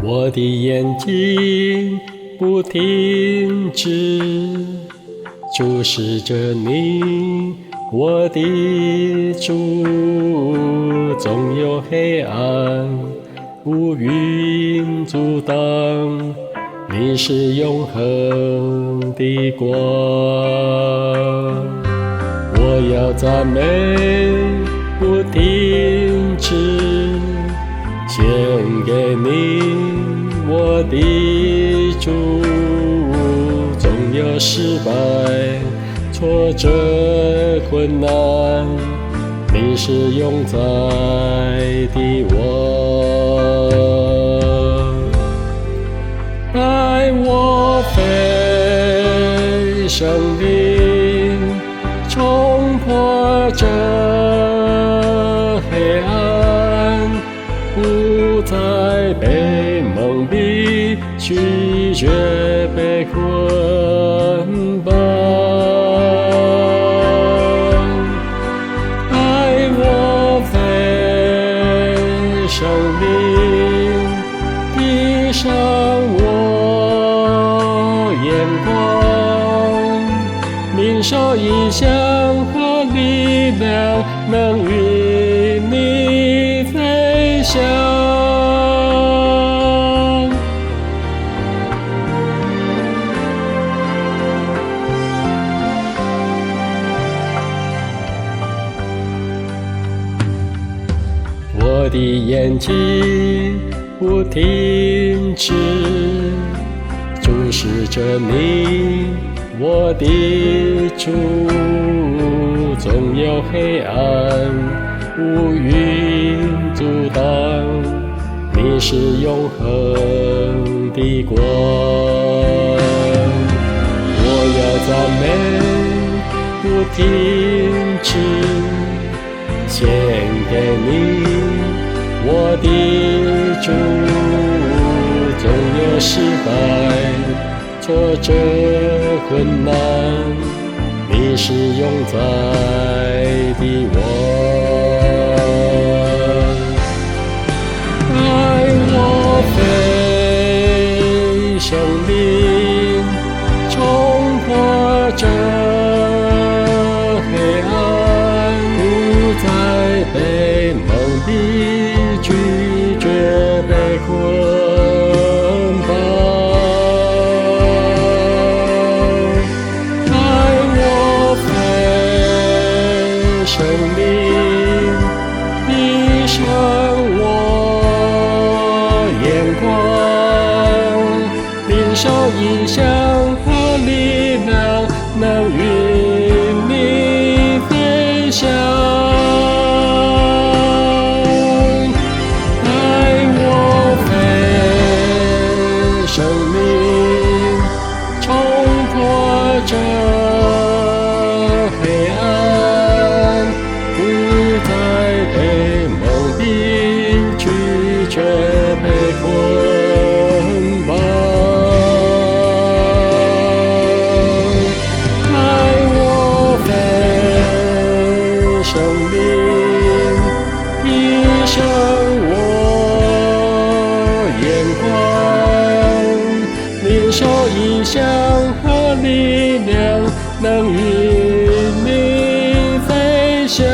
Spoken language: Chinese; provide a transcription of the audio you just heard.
我的眼睛不停止注视着你，我的主，总有黑暗乌云阻挡，你是永恒的光。我要赞美不停止献给你，我的主，总有失败、挫折、困难，你是永在的我，带我飞，生命冲破这黑暗，不再被蒙蔽，拒绝被捆绑。带我飞，生命闭上我眼光，领受异象和力量，能与你飞翔。我的眼睛不停止注视着你，我的主，总有黑暗乌云阻挡，你是永恒的光。我要赞美不停止献给你，我的主，总有失败、挫折、困难，你是永在的我。带我飞，生命冲破这黑暗，不再被蒙蔽，拒绝被捆绑。带我飞，生命闭上我眼光，领受异象和力量，能与你飞翔。生命冲破这黑暗，不再被蒙蔽，拒绝被捆绑。带我飞，生命闭上我眼光，领受异象和力量，能与你飞翔。